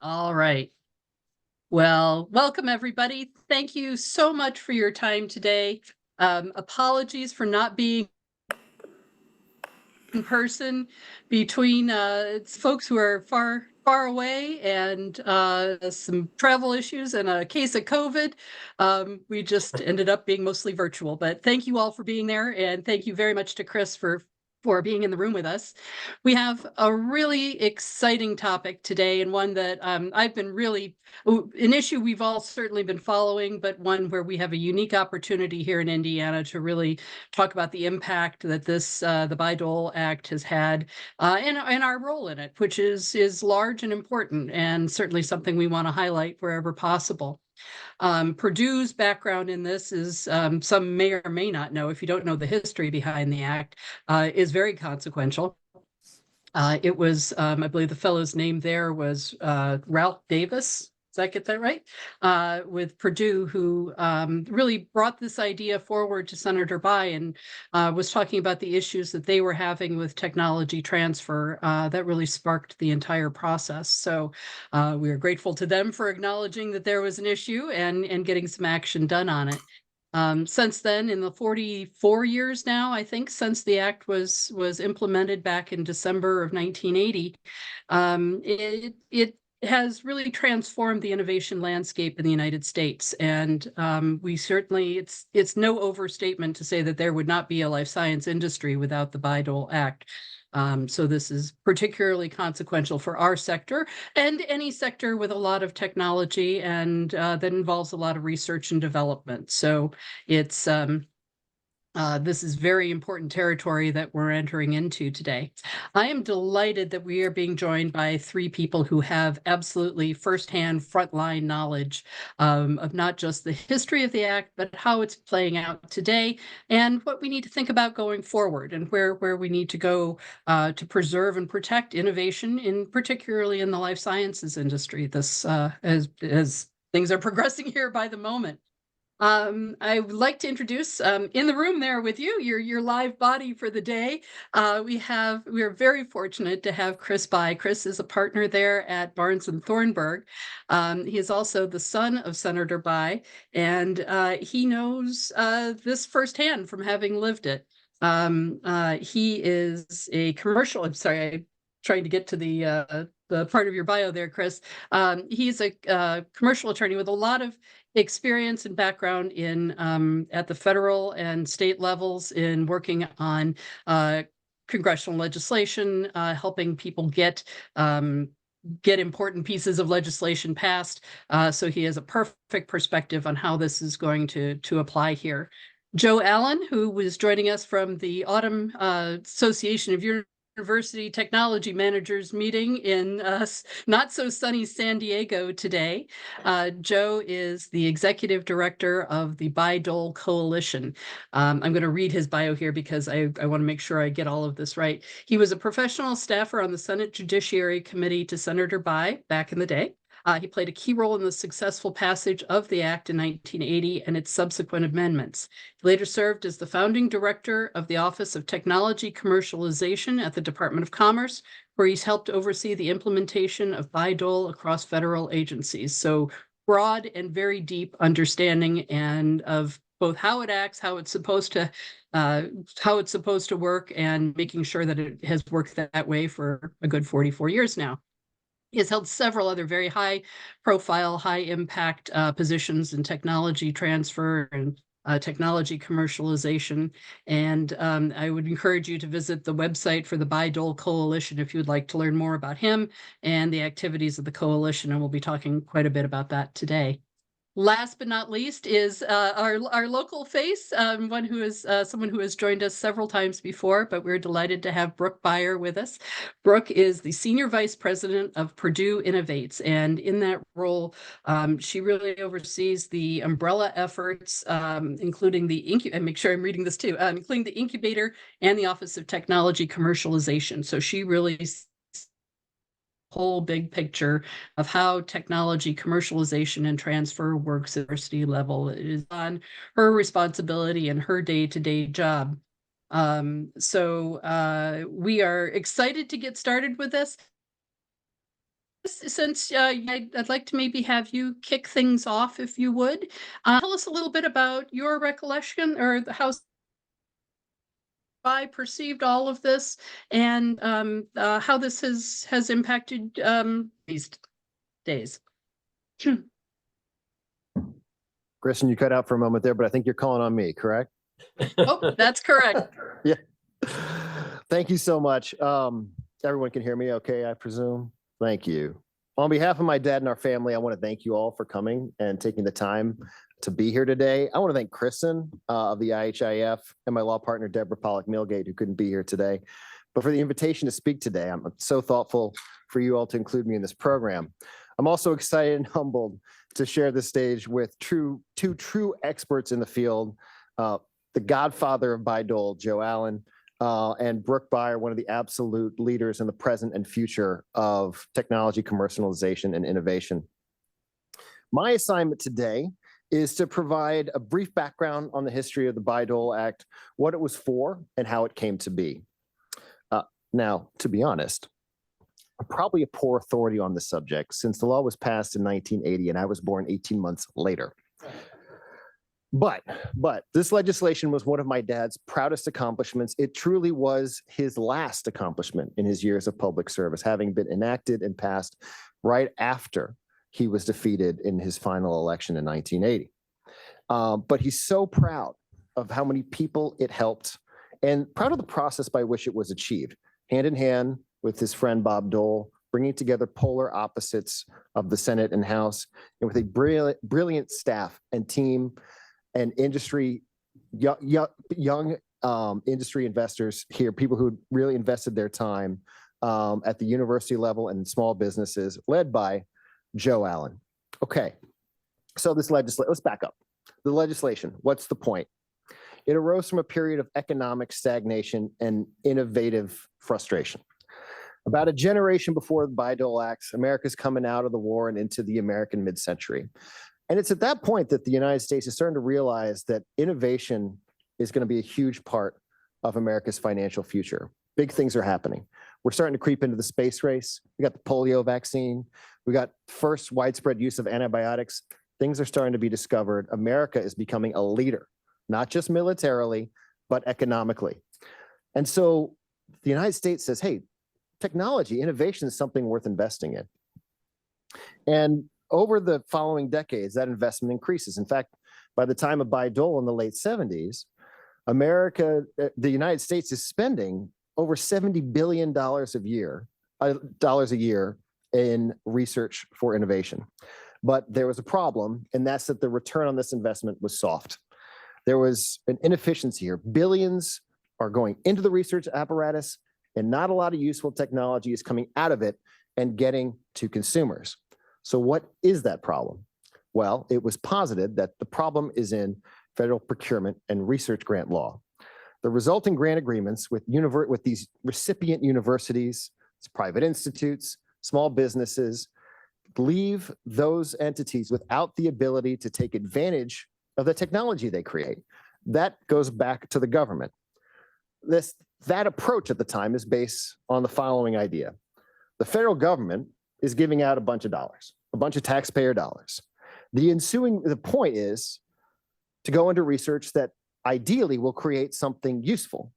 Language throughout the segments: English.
All right. Well, welcome everybody. Thank you so much for your time today. Apologies for not being in person between it's folks who are far away and some travel issues and a case of COVID. We just ended up being mostly virtual, but thank you all for being there, and thank you very much to Chris for being in the room with us. We have a really exciting topic today, and one that I've been really an issue we've all certainly been following, but one where we have a unique opportunity here in Indiana to really talk about the impact that this the Bayh-Dole Act has had, and our role in it, which is large and important, and certainly something we want to highlight wherever possible. Purdue's background in this is, some may or may not know, if you don't know the history behind the act, is very consequential. It was, I believe the fellow's name there was Ralph Davis. Did I get that right? With Purdue, who really brought this idea forward to Senator Bayh and was talking about the issues that they were having with technology transfer that really sparked the entire process. So we are grateful to them for acknowledging that there was an issue and getting some action done on it. Since then, in the 44 years now, I think, since the act was implemented back in December of 1980, it has really transformed the innovation landscape in the United States. And we certainly, it's no overstatement to say that there would not be a life science industry without the Bayh-Dole Act. So this is particularly consequential for our sector and any sector with a lot of technology and that involves a lot of research and development. So it's this is very important territory that we're entering into today. I am delighted that we are being joined by three people who have absolutely firsthand frontline knowledge of not just the history of the Act, but how it's playing out today and what we need to think about going forward and where we need to go to preserve and protect innovation, particularly in the life sciences industry, this as things are progressing here by the moment. I would like to introduce in the room there with you, your live body for the day. We are very fortunate to have Chris Bayh. Chris is a partner there at Barnes and Thornburg. He is also the son of Senator Bayh, and he knows this firsthand from having lived it. He is a commercial. I'm sorry, I'm trying to get to the part of your bio there, Chris. He's a commercial attorney with a lot of experience and background in at the federal and state levels in working on congressional legislation, helping people get important pieces of legislation passed. So he has a perfect perspective on how this is going to apply here. Joe Allen, who was joining us from the Autumn Association of University Technology Managers meeting in not so sunny San Diego today. Joe is the executive director of the Bayh-Dole Coalition. I'm going to read his bio here because I want to make sure I get all of this right. He was a professional staffer on the Senate Judiciary Committee to Senator Bayh back in the day. He played a key role in the successful passage of the Act in 1980 and its subsequent amendments. He later served as the founding director of the Office of Technology Commercialization at the Department of Commerce, where he's helped oversee the implementation of Bayh-Dole across federal agencies. So broad and very deep understanding and of both how it acts, how it's supposed to work, and making sure that it has worked that way for a good 44 years now. He has held several other very high profile, high impact positions in technology transfer and technology commercialization. And I would encourage you to visit the website for the Bayh-Dole Coalition if you would like to learn more about him and the activities of the coalition. And we'll be talking quite a bit about that today. Last but not least is our local face, one who is someone who has joined us several times before, but we're delighted to have Brooke Beyer with us. Brooke is the Senior Vice President of Purdue Innovates, and in that role, she really oversees the umbrella efforts, including and make sure I'm reading this too, including the incubator and the Office of Technology Commercialization. So she really whole big picture of how technology commercialization and transfer works at university level. It is on her responsibility and her day-to-day job. So we are excited to get started with this. since I'd like to maybe have you kick things off, if you would. Tell us a little bit about your recollection or how I perceived all of this, and how this has impacted these days. Kristen, you cut out for a moment there, but I think you're calling on me, correct? Oh, that's correct. Yeah. Thank you so much. Everyone can hear me okay, I presume? Thank you. On behalf of my dad and our family, I want to thank you all for coming and taking the time to be here today. I want to thank Kristen of the IHIF and my law partner, Deborah Pollock-Milgate, who couldn't be here today. But for the invitation to speak today, I'm so thoughtful for you all to include me in this program. I'm also excited and humbled to share the stage with two true experts in the field, the godfather of Bayh-Dole, Joe Allen, and Brooke Beyer, one of the absolute leaders in the present and future of technology commercialization and innovation. My assignment today is to provide a brief background on the history of the Bayh-Dole Act, what it was for, and how it came to be. Now, to be honest, I'm probably a poor authority on the subject since the law was passed in 1980 and I was born 18 months later. But this legislation was one of my dad's proudest accomplishments. It truly was his last accomplishment in his years of public service, having been enacted and passed right after he was defeated in his final election in 1980. But he's so proud of how many people it helped and proud of the process by which it was achieved, hand in hand with his friend Bob Dole, bringing together polar opposites of the Senate and House, and with a brilliant staff and team and industry, young industry investors here, people who really invested their time at the university level and small businesses, led by Joe Allen. Okay, so this legislation, let's back up. The legislation, what's the point? It arose from a period of economic stagnation and innovative frustration. About a generation before the Bayh-Dole Act, America's coming out of the war and into the American mid-century. And it's at that point that the United States is starting to realize that innovation is going to be a huge part of America's financial future. Big things are happening. We're starting to creep into the space race. We got the polio vaccine. We got first widespread use of antibiotics. Things are starting to be discovered. America is becoming a leader, not just militarily, but economically. And so the United States says, hey, technology, innovation is something worth investing in. And over the following decades, that investment increases. In fact, by the time of Bayh-Dole in the late 70s, the United States is spending over $70 billion a year in research for innovation. But there was a problem, and that's that the return on this investment was soft. There was an inefficiency here. Billions are going into the research apparatus, and not a lot of useful technology is coming out of it and getting to consumers. So what is that problem? Well, it was posited that the problem is in federal procurement and research grant law. The resulting grant agreements with these recipient universities, private institutes, small businesses, leave those entities without the ability to take advantage of the technology they create. That goes back to the government. That approach at the time is based on the following idea. The federal government is giving out a bunch of dollars, a bunch of taxpayer dollars. The point is to go into research that ideally will create something useful.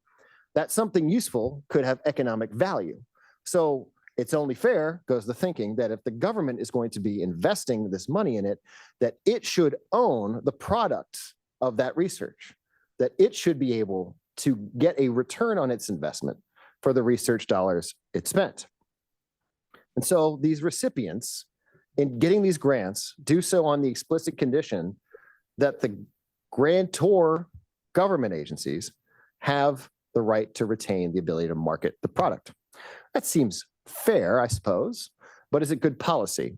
That something useful could have economic value. So it's only fair, goes the thinking, that if the government is going to be investing this money in it, that it should own the product of that research, that it should be able to get a return on its investment for the research dollars it spent. And so these recipients, in getting these grants, do so on the explicit condition that the grantor government agencies have the right to retain the ability to market the product. That seems fair, I suppose, but is it good policy?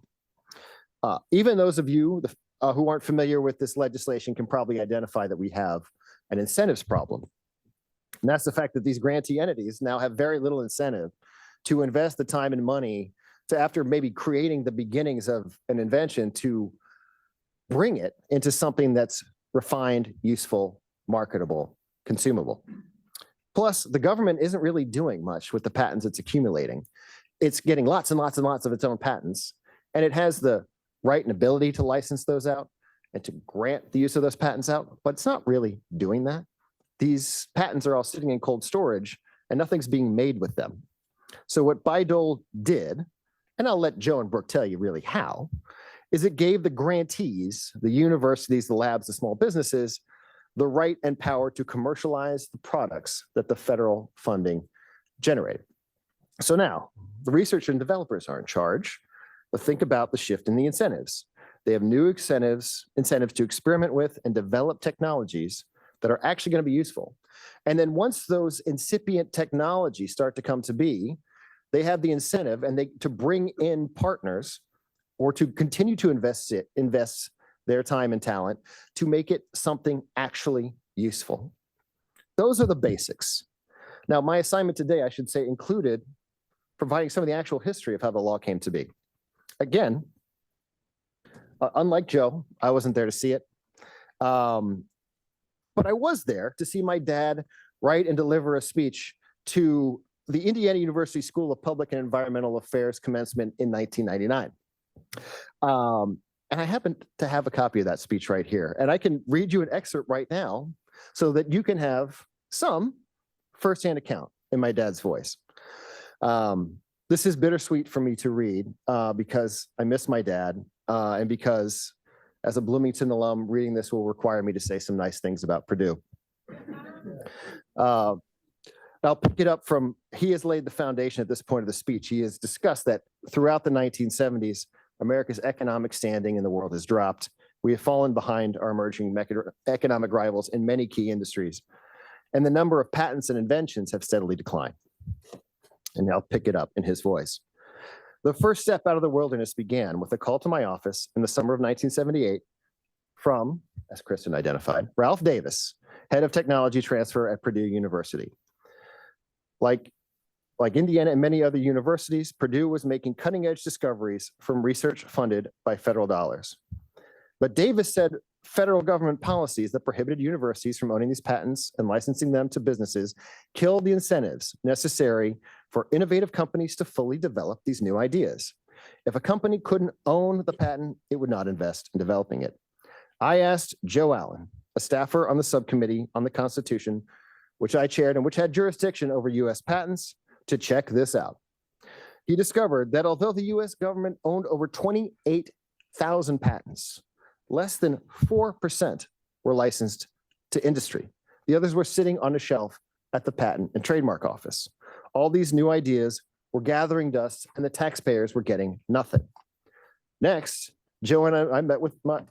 Even those of you who aren't familiar with this legislation can probably identify that we have an incentives problem. And that's the fact that these grantee entities now have very little incentive to invest the time and money to, after maybe creating the beginnings of an invention, to bring it into something that's refined, useful, marketable, consumable. Plus, the government isn't really doing much with the patents it's accumulating. it's getting lots and lots and lots of its own patents, and it has the right and ability to license those out and to grant the use of those patents out, but it's not really doing that. These patents are all sitting in cold storage and nothing's being made with them. So what Bayh-Dole did, and I'll let Joe and Brooke tell you really how, is it gave the grantees, the universities, the labs, the small businesses, the right and power to commercialize the products that the federal funding generated. So now the researchers and developers are in charge, but think about the shift in the incentives. They have new incentives to experiment with and develop technologies that are actually going to be useful. And then once those incipient technologies start to come to be, they have the incentive to bring in partners or to continue to invest their time and talent to make it something actually useful. Those are the basics. Now, my assignment today, I should say, included providing some of the actual history of how the law came to be. Again, unlike Joe, I wasn't there to see it. But I was there to see my dad write and deliver a speech to the Indiana University School of Public and Environmental Affairs commencement in 1999. And I happen to have a copy of that speech right here. And I can read you an excerpt right now so that you can have some firsthand account in my dad's voice. This is bittersweet for me to read because I miss my dad and because as a Bloomington alum, reading this will require me to say some nice things about Purdue. I'll pick it up from, he has laid the foundation at this point of the speech. He has discussed that throughout the 1970s, America's economic standing in the world has dropped. We have fallen behind our emerging economic rivals in many key industries, and the number of patents and inventions have steadily declined. And I'll pick it up in his voice. The first step out of the wilderness began with a call to my office in the summer of 1978 from, as Kristen identified, Ralph Davis, head of technology transfer at Purdue University. Like Indiana and many other universities, Purdue was making cutting-edge discoveries from research funded by federal dollars. But Davis said federal government policies that prohibited universities from owning these patents and licensing them to businesses killed the incentives necessary for innovative companies to fully develop these new ideas. If a company couldn't own the patent, it would not invest in developing it. I asked Joe Allen, a staffer on the subcommittee on the Constitution, which I chaired and which had jurisdiction over US patents, to check this out. He discovered that although the US government owned over 28,000 patents, less than 4% were licensed to industry. The others were sitting on a shelf at the Patent and Trademark Office. All these new ideas were gathering dust and the taxpayers were getting nothing. Next, Joe and I met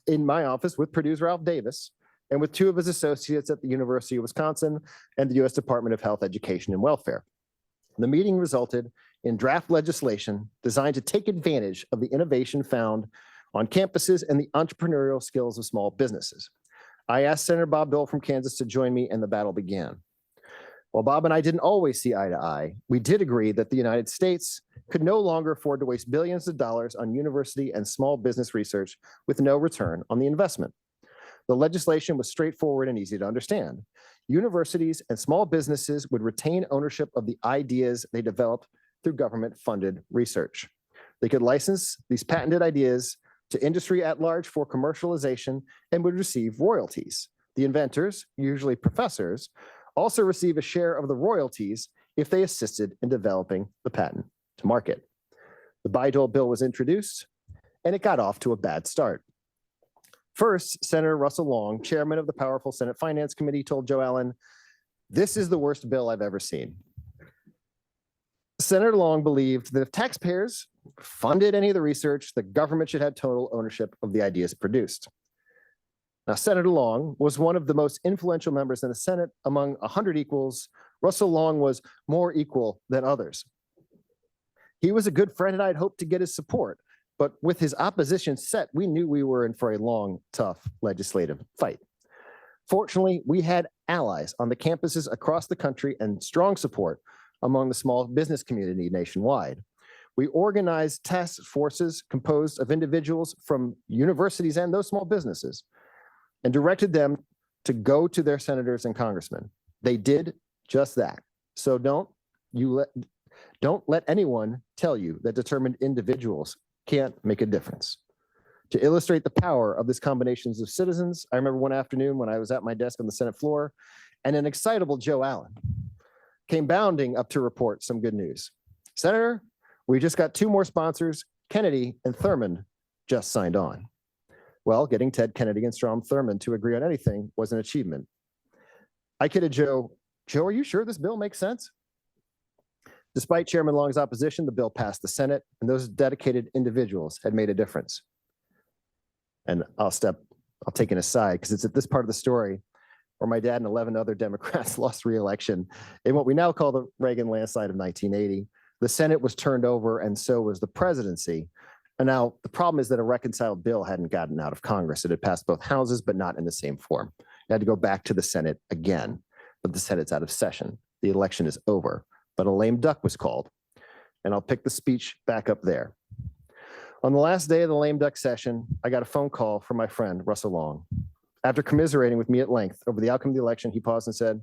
in my office with Purdue's Ralph Davis and with two of his associates at the University of Wisconsin and the US Department of Health, Education, and Welfare. The meeting resulted in draft legislation designed to take advantage of the innovation found on campuses and the entrepreneurial skills of small businesses. I asked Senator Bob Dole from Kansas to join me, and the battle began. While Bob and I didn't always see eye to eye, we did agree that the United States could no longer afford to waste billions of dollars on university and small business research with no return on the investment. The legislation was straightforward and easy to understand. Universities and small businesses would retain ownership of the ideas they developed through government-funded research. They could license these patented ideas to industry at large for commercialization and would receive royalties. The inventors, usually professors, also receive a share of the royalties if they assisted in developing the patent to market. The Bayh-Dole bill was introduced, and it got off to a bad start. First, Senator Russell Long, chairman of the powerful Senate Finance Committee, told Joe Allen, "This is the worst bill I've ever seen." Senator Long believed that if taxpayers funded any of the research, the government should have total ownership of the ideas produced. Now, Senator Long was one of the most influential members in the Senate. Among 100 equals, Russell Long was more equal than others. He was a good friend, and I'd hoped to get his support. But with his opposition set, we knew we were in for a long, tough legislative fight. Fortunately, we had allies on the campuses across the country and strong support among the small business community nationwide. We organized task forces composed of individuals from universities and those small businesses and directed them to go to their senators and congressmen. They did just that. So don't Don't let anyone tell you that determined individuals can't make a difference. To illustrate the power of this combinations of citizens, I remember one afternoon when I was at my desk on the Senate floor, and an excitable Joe Allen came bounding up to report some good news. Senator, we just got 2 more sponsors. Kennedy and Thurmond just signed on. Well, getting Ted Kennedy and Strom Thurmond to agree on anything was an achievement. I kidded Joe, Joe, are you sure this bill makes sense? Despite Chairman Long's opposition, the bill passed the Senate, and those dedicated individuals had made a difference. And I'll take an aside, because it's at this part of the story where my dad and 11 other Democrats lost re-election in what we now call the Reagan landslide of 1980. The Senate was turned over, and so was the presidency. And now the problem is that a reconciled bill hadn't gotten out of Congress. It had passed both houses, but not in the same form. It had to go back to the Senate again, but the Senate's out of session. The election is over, but a lame duck was called. And I'll pick the speech back up there. On the last day of the lame duck session, I got a phone call from my friend, Russell Long. After commiserating with me at length over the outcome of the election, he paused and said,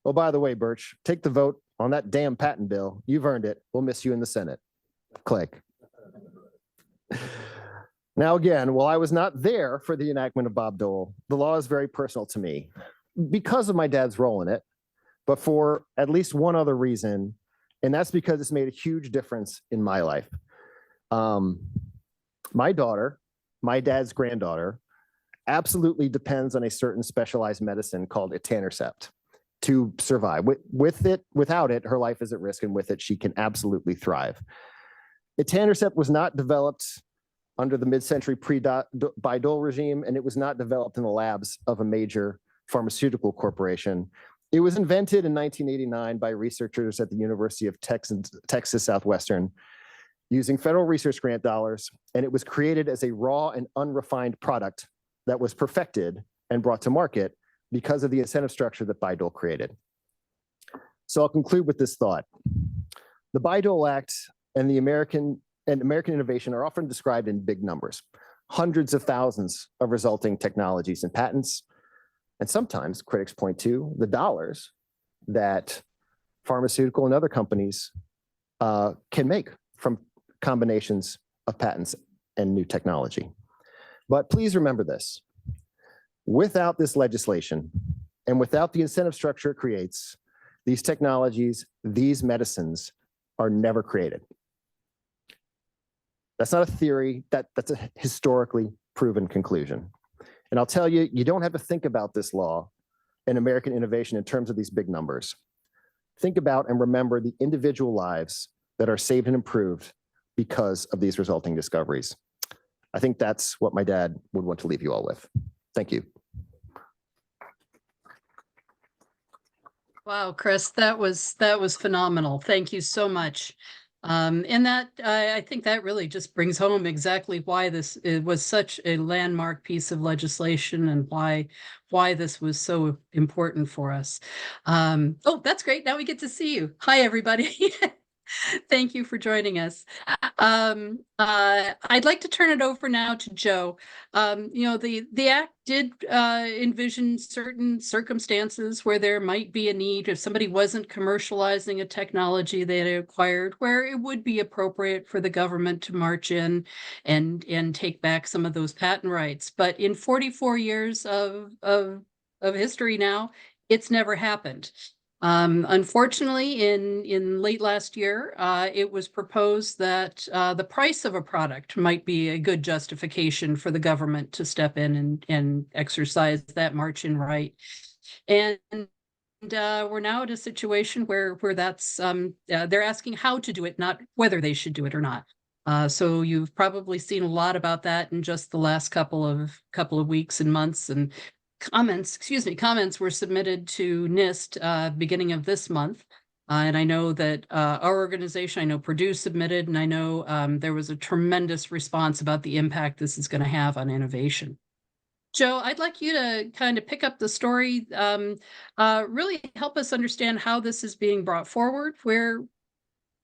"Oh, by the way, Birch, take the vote on that damn patent bill. You've earned it. We'll miss you in the Senate." Click. Now, again, while I was not there for the enactment of Bayh-Dole, the law is very personal to me because of my dad's role in it, but for at least one other reason, and that's because it's made a huge difference in my life. My daughter, my dad's granddaughter, absolutely depends on a certain specialized medicine called etanercept to survive. Without it, her life is at risk, and with it, she can absolutely thrive. Etanercept was not developed under the mid-century pre-Bayh-Dole regime, and it was not developed in the labs of a major pharmaceutical corporation. It was invented in 1989 by researchers at the University of Texas Southwestern using federal research grant dollars, and it was created as a raw and unrefined product that was perfected and brought to market because of the incentive structure that Bayh-Dole created. So I'll conclude with this thought. The Bayh-Dole Act and American innovation are often described in big numbers, hundreds of thousands of resulting technologies and patents. And sometimes critics point to the dollars that pharmaceutical and other companies can make from combinations of patents and new technology. But please remember this. Without this legislation and without the incentive structure it creates, these technologies, these medicines are never created. That's not a theory, that's a historically proven conclusion. And I'll tell you, you don't have to think about this law and American innovation in terms of these big numbers. Think about and remember the individual lives that are saved and improved because of these resulting discoveries. I think that's what my dad would want to leave you all with. Thank you. Wow, Chris, that was phenomenal. Thank you so much. And that I think that really just brings home exactly why it was such a landmark piece of legislation and why this was so important for us. Oh, that's great. Now we get to see you. Hi, everybody. Thank you for joining us. I'd like to turn it over now to Joe. The act did envision certain circumstances where there might be a need if somebody wasn't commercializing a technology they had acquired, where it would be appropriate for the government to march in and take back some of those patent rights. But in 44 years of history now, it's never happened. Unfortunately, in late last year, it was proposed that the price of a product might be a good justification for the government to step in and exercise that march-in right. And we're now at a situation where that's they're asking how to do it, not whether they should do it or not. So you've probably seen a lot about that in just the last couple of weeks and months, and comments were submitted to NIST beginning of this month. And I know that our organization, I know Purdue submitted, and I know there was a tremendous response about the impact this is going to have on innovation. Joe, I'd like you to kind of pick up the story, really help us understand how this is being brought forward,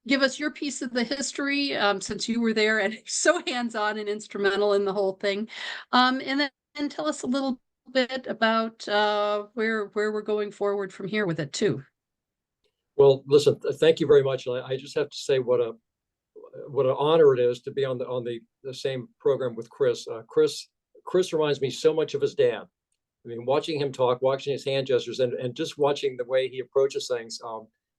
give us your piece of the history, since you were there and so hands-on and instrumental in the whole thing. And then tell us a little bit about where we're going forward from here with it too. Well, listen, thank you very much. I just have to say what an honor it is to be on the same program with Chris. Chris reminds me so much of his dad. I mean, watching him talk, watching his hand gestures, and just watching the way he approaches things,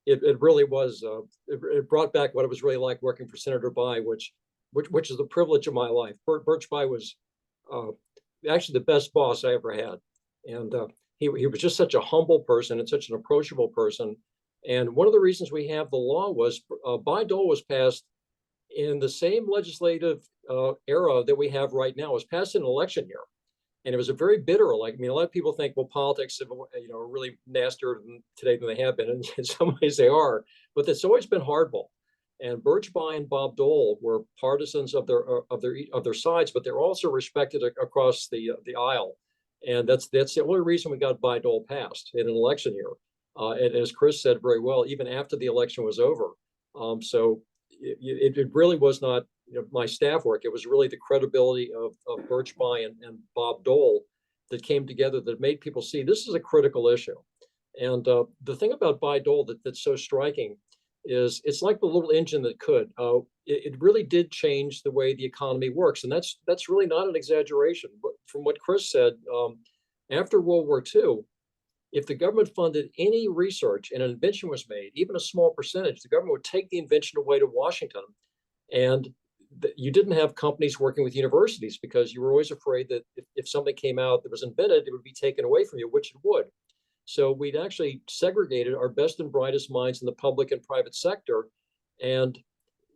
it really was. It brought back what it was really like working for Senator Bayh, which is the privilege of my life. Birch Bayh was uh, actually the best boss I ever had, and he was just such a humble person and such an approachable person. And one of the reasons we have the law was Bayh-Dole was passed in the same legislative era that we have right now. It was passed in an election year, and it was a very bitter election. I mean, a lot of people think, well, politics, are really nastier today than they have been, and in some ways they are. But it's always been hardball. And Birch Bayh and Bob Dole were partisans of their sides, but they're also respected across the aisle. And that's the only reason we got Bayh-Dole passed in an election year. And as Chris said very well, even after the election was over. So it really was not my staff work. It was really the credibility of Birch Bayh and Bob Dole that came together that made people see this is a critical issue. And the thing about Bayh-Dole that's so striking is it's like the little engine that could. It really did change the way the economy works, and that's really not an exaggeration. But from what Chris said, after World War II, if the government funded any research and an invention was made, even a small percentage, the government would take the invention away to Washington. And you didn't have companies working with universities because you were always afraid that if something came out that was invented, it would be taken away from you, which it would. So we'd actually segregated our best and brightest minds in the public and private sector. And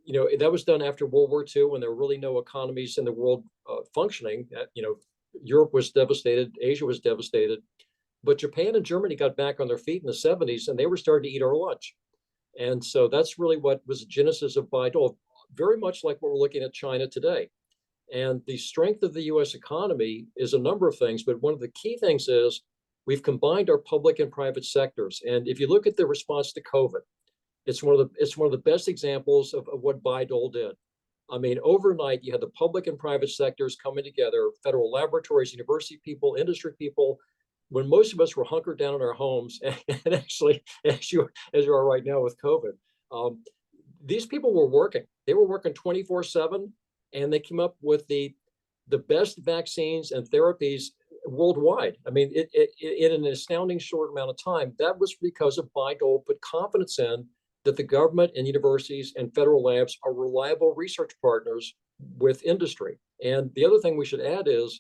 that was done after World War II when there were really no economies in the world functioning. Europe was devastated, Asia was devastated. But Japan and Germany got back on their feet in the 70s, and they were starting to eat our lunch. And so that's really what was the genesis of Bayh-Dole, very much like what we're looking at China today. And the strength of the U.S. economy is a number of things, but one of the key things is we've combined our public and private sectors. And if you look at the response to COVID, it's one of the best examples of what Bayh-Dole did. I mean, overnight, you had the public and private sectors coming together, federal laboratories, university people, industry people, when most of us were hunkered down in our homes, and actually, as you are right now with COVID, these people were working. They were working 24/7, and they came up with the best vaccines and therapies worldwide. I mean, in an astounding short amount of time. That was because of Bayh-Dole put confidence in that the government and universities and federal labs are reliable research partners with industry. And the other thing we should add is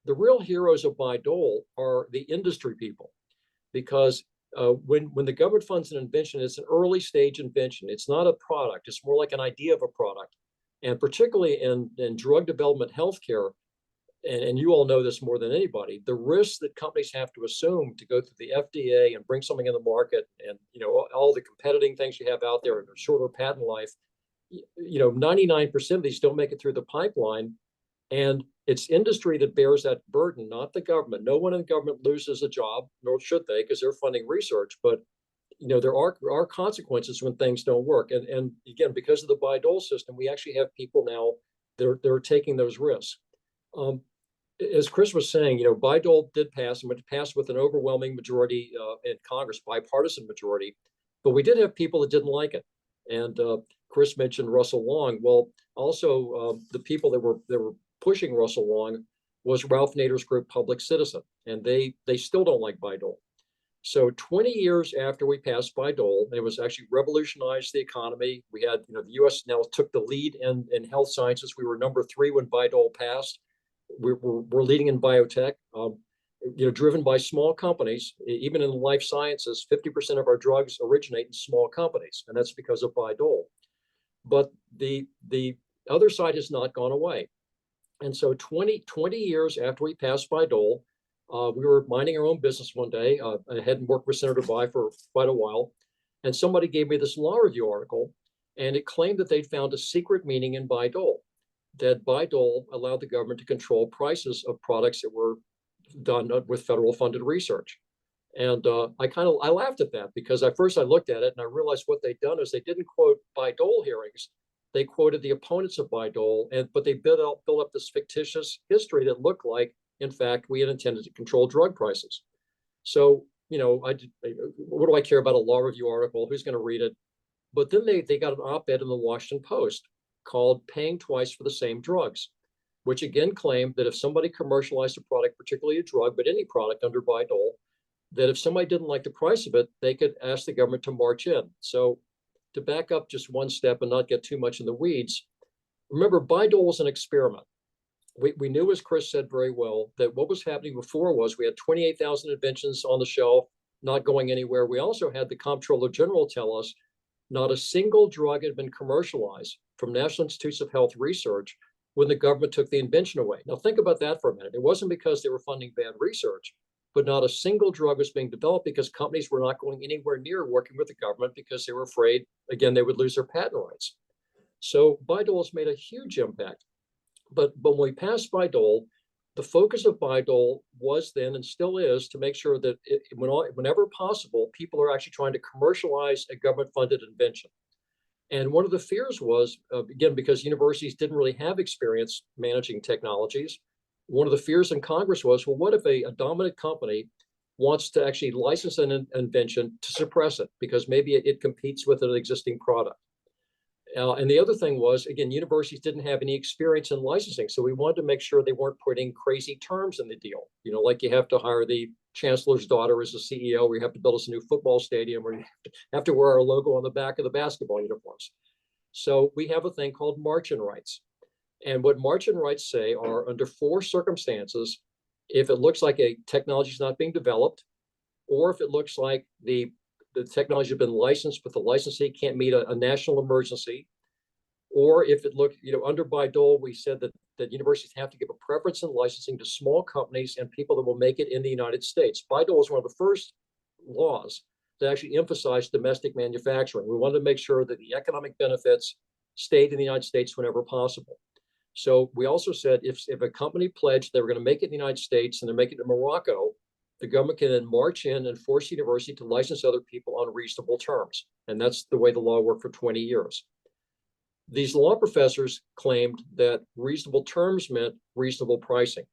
the real heroes of Bayh-Dole are the industry people, because when the government funds an invention, it's an early stage invention. It's not a product. It's more like an idea of a product. And particularly in drug development healthcare, and you all know this more than anybody, the risks that companies have to assume to go through the FDA and bring something in the market, and all the competing things you have out there, and shorter patent life, 99% of these don't make it through the pipeline. And it's industry that bears that burden, not the government. No one in government loses a job, nor should they, because they're funding research. But there are consequences when things don't work. And again, because of the Bayh-Dole system, we actually have people now that are taking those risks. As Chris was saying, Bayh-Dole did pass, and it passed with an overwhelming majority in Congress, bipartisan majority. But we did have people that didn't like it. And Chris mentioned Russell Long. Well, also the people that were pushing Russell Long was Ralph Nader's group, Public Citizen, and they still don't like Bayh-Dole. So 20 years after we passed Bayh-Dole, it was actually revolutionized the economy. We had, the U.S. now took the lead in health sciences. We were number 3 when Bayh-Dole passed. We're leading in biotech, driven by small companies. Even in life sciences, 50% of our drugs originate in small companies, and that's because of Bayh-Dole. But the other side has not gone away. And so 20 years after we passed Bayh-Dole, we were minding our own business one day. I hadn't worked with Senator Bayh for quite a while. And somebody gave me this law review article, and it claimed that they'd found a secret meaning in Bayh-Dole, that Bayh-Dole allowed the government to control prices of products that were done with federal funded research. And I laughed at that, because at first I looked at it and I realized what they'd done is they didn't quote Bayh-Dole hearings. They quoted the opponents of Bayh-Dole, but they built up this fictitious history that looked like, in fact, we had intended to control drug prices. So what do I care about a law review article? Who's going to read it? But then they got an op-ed in the Washington Post called Paying Twice for the Same Drugs, which again claimed that if somebody commercialized a product, particularly a drug, but any product under Bayh-Dole, that if somebody didn't like the price of it, they could ask the government to march in. So to back up just one step and not get too much in the weeds, remember, Bayh-Dole was an experiment. We knew, as Chris said very well, that what was happening before was we had 28,000 inventions on the shelf, not going anywhere. We also had the Comptroller General tell us not a single drug had been commercialized from National Institutes of Health research when the government took the invention away. Now think about that for a minute. It wasn't because they were funding bad research, but not a single drug was being developed because companies were not going anywhere near working with the government because they were afraid, again, they would lose their patent rights. So Bayh-Dole has made a huge impact. But when we passed Bayh-Dole, the focus of Bayh-Dole was then and still is to make sure that whenever possible, people are actually trying to commercialize a government-funded invention. And one of the fears was, again, because universities didn't really have experience managing technologies, one of the fears in Congress was, well, what if a dominant company wants to actually license an invention to suppress it because maybe it competes with an existing product? And the other thing was, again, universities didn't have any experience in licensing. So we wanted to make sure they weren't putting crazy terms in the deal. Like you have to hire the chancellor's daughter as a CEO, or you have to build us a new football stadium, or you have to wear our logo on the back of the basketball uniforms. So we have a thing called margin rights. And what margin rights say are under 4 circumstances, if it looks like a technology is not being developed, or if it looks like the technology has been licensed, but the licensee can't meet a national emergency, or if it looked, under Bayh-Dole, we said that universities have to give a preference in licensing to small companies and people that will make it in the United States. Bayh-Dole was one of the first laws that actually emphasized domestic manufacturing. We wanted to make sure that the economic benefits stayed in the United States whenever possible. So we also said if a company pledged they were going to make it in the United States and they're making it in Morocco, the government can then march in and force the university to license other people on reasonable terms. And that's the way the law worked for 20 years. These law professors claimed that reasonable terms meant reasonable pricing.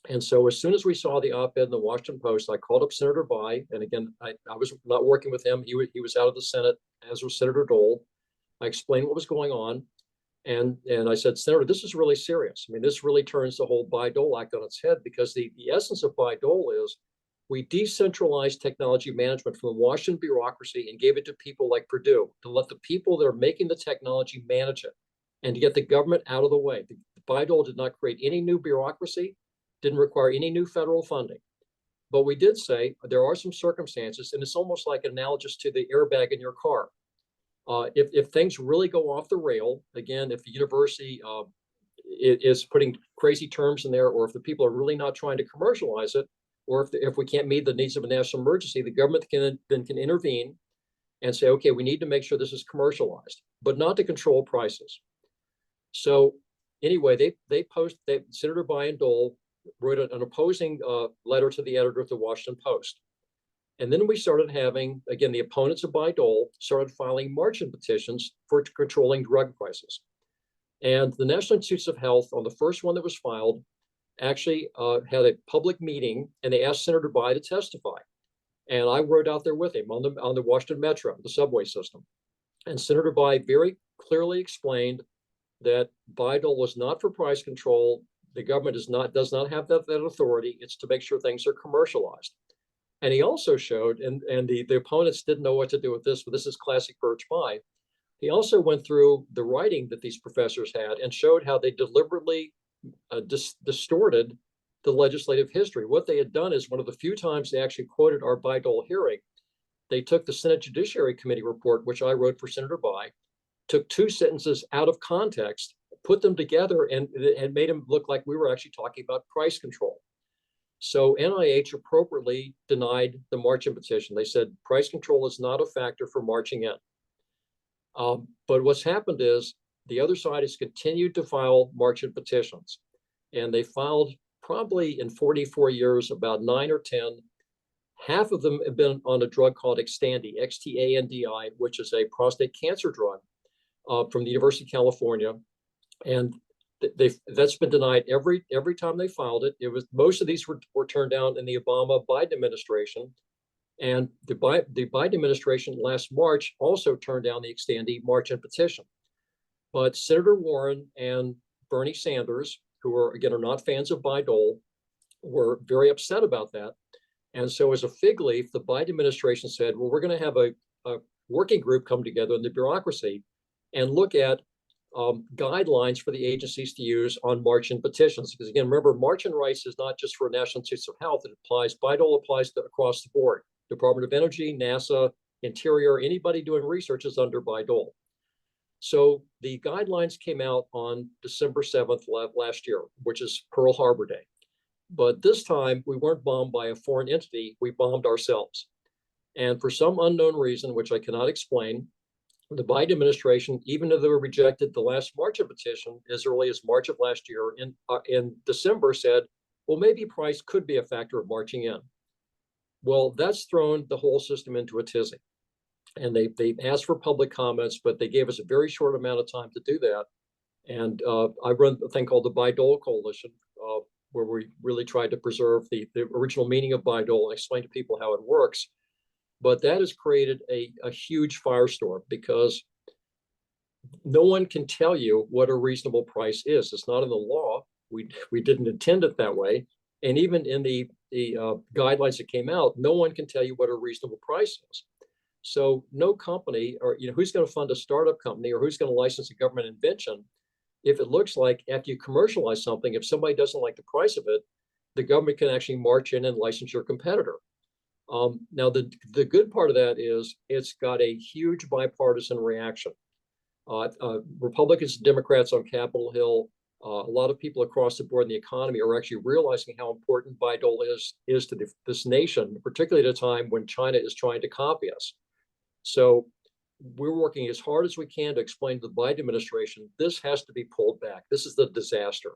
And so as soon as we saw the op-ed in the Washington Post, I called up Senator Bayh. And again, I was not working with him. He was out of the Senate, as was Senator Dole. I explained what was going on. And I said, Senator, this is really serious. I mean, this really turns the whole Bayh-Dole Act on its head, because the essence of Bayh-Dole is we decentralized technology management from the Washington bureaucracy and gave it to people like Purdue to let the people that are making the technology manage it and to get the government out of the way. The Bayh-Dole did not create any new bureaucracy, didn't require any new federal funding. But we did say there are some circumstances, and it's almost like analogous to the airbag in your car. If things really go off the rail, again, if the university is putting crazy terms in there, or if the people are really not trying to commercialize it, or if we can't meet the needs of a national emergency, the government can intervene and say, okay, we need to make sure this is commercialized, but not to control prices. So anyway, Senator Bayh and Dole wrote an opposing letter to the editor of the Washington Post. And then we started having, again, the opponents of Bayh-Dole started filing margin petitions for controlling drug prices. And the National Institutes of Health, on the first one that was filed, actually had a public meeting, and they asked Senator Bayh to testify. And I rode out there with him on the Washington Metro, the subway system. And Senator Bayh very clearly explained that Bayh-Dole was not for price control. The government does not have that authority. It's to make sure things are commercialized. And he also showed, and the opponents didn't know what to do with this, but this is classic Birch Bayh. He also went through the writing that these professors had and showed how they deliberately distorted the legislative history. What they had done is, one of the few times they actually quoted our Bayh-Dole hearing, they took the Senate Judiciary Committee report, which I wrote for Senator Bayh, took 2 sentences out of context, put them together, and made them look like we were actually talking about price control. So NIH appropriately denied the marching petition. They said price control is not a factor for marching in. But what's happened is the other side has continued to file marching petitions. And they filed, probably in 44 years, about 9 or 10. Half of them have been on a drug called Xtandi, Xtandi, which is a prostate cancer drug from the University of California. And that's been denied every time they filed it. Most of these were turned down in the Obama-Biden administration. And the Biden administration last March also turned down the extendee March-in petition. But Senator Warren and Bernie Sanders, who are, again, are not fans of Bayh-Dole, were very upset about that. And so as a fig leaf, the Biden administration said, well, we're going to have a working group come together in the bureaucracy and look at guidelines for the agencies to use on March-in petitions. Because again, remember, March-in rights is not just for National Institutes of Health. It applies, Bayh-Dole applies to, across the board. Department of Energy, NASA, Interior, anybody doing research is under Bayh-Dole. So the guidelines came out on December 7th last year, which is Pearl Harbor Day. But this time we weren't bombed by a foreign entity, we bombed ourselves. And for some unknown reason, which I cannot explain, the Biden administration, even though they rejected the last March-in petition as early as March of last year, in December said, well, maybe price could be a factor of marching in. Well, that's thrown the whole system into a tizzy. And they asked for public comments, but they gave us a very short amount of time to do that. And I run a thing called the Bayh-Dole Coalition, where we really tried to preserve the original meaning of Bayh-Dole and explain to people how it works. But that has created a huge firestorm because no one can tell you what a reasonable price is. It's not in the law. We didn't intend it that way. And even in the guidelines that came out, no one can tell you what a reasonable price is. So no company, or who's going to fund a startup company, or who's going to license a government invention, if it looks like after you commercialize something, if somebody doesn't like the price of it, the government can actually march in and license your competitor. Now, the good part of that is it's got a huge bipartisan reaction. Republicans and Democrats on Capitol Hill, a lot of people across the board in the economy are actually realizing how important Bayh-Dole is to this nation, particularly at a time when China is trying to copy us. So we're working as hard as we can to explain to the Biden administration, this has to be pulled back. This is the disaster.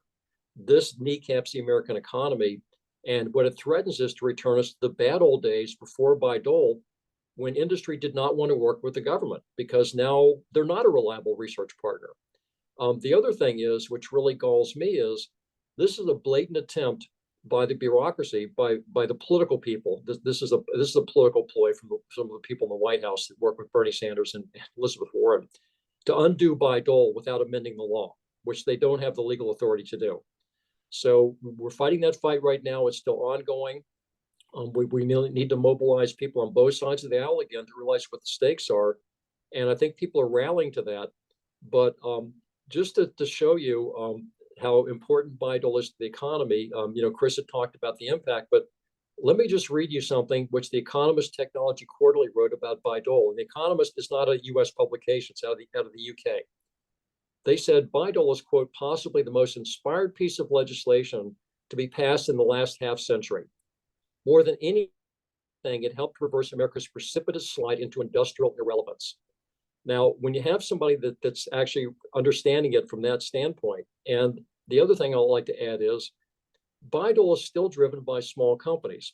This kneecaps the American economy. And what it threatens is to return us to the bad old days before Bayh-Dole, when industry did not want to work with the government because now they're not a reliable research partner. The other thing is, which really galls me, is this is a blatant attempt by the bureaucracy, by the political people. This is a political ploy from some of the people in the White House that work with Bernie Sanders and Elizabeth Warren to undo Bayh-Dole without amending the law, which they don't have the legal authority to do. So we're fighting that fight right now. It's still ongoing. We need to mobilize people on both sides of the aisle again to realize what the stakes are. And I think people are rallying to that. But just to show you how important Bayh-Dole is to the economy, Chris had talked about the impact, but let me just read you something which the Economist Technology Quarterly wrote about Bayh-Dole. And the Economist is not a US publication, it's out of the UK. They said Bayh-Dole is, quote, possibly the most inspired piece of legislation to be passed in the last half century. More than anything, it helped reverse America's precipitous slide into industrial irrelevance. Now, when you have somebody that's actually understanding it from that standpoint, and the other thing I'd like to add is Bayh-Dole is still driven by small companies.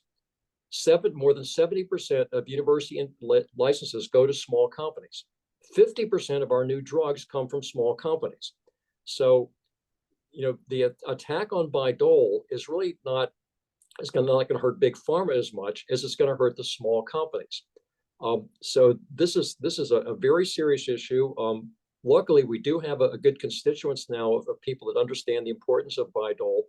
More than 70% of university licenses go to small companies. 50% of our new drugs come from small companies. So, the attack on Bayh-Dole is really not going to hurt big pharma as much as it's going to hurt the small companies. So this is a very serious issue. Luckily, we do have a good constituents now of people that understand the importance of Bayh-Dole.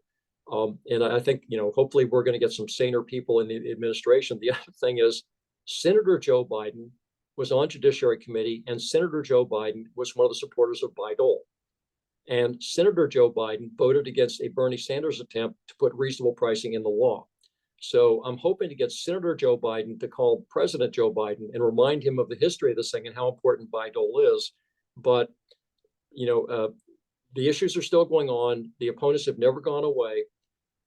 And I think, hopefully we're going to get some saner people in the administration. The other thing is Senator Joe Biden was on Judiciary Committee, and Senator Joe Biden was one of the supporters of Bayh-Dole. And Senator Joe Biden voted against a Bernie Sanders attempt to put reasonable pricing in the law. So I'm hoping to get Senator Joe Biden to call President Joe Biden and remind him of the history of this thing and how important Bayh-Dole is. But, the issues are still going on. The opponents have never gone away.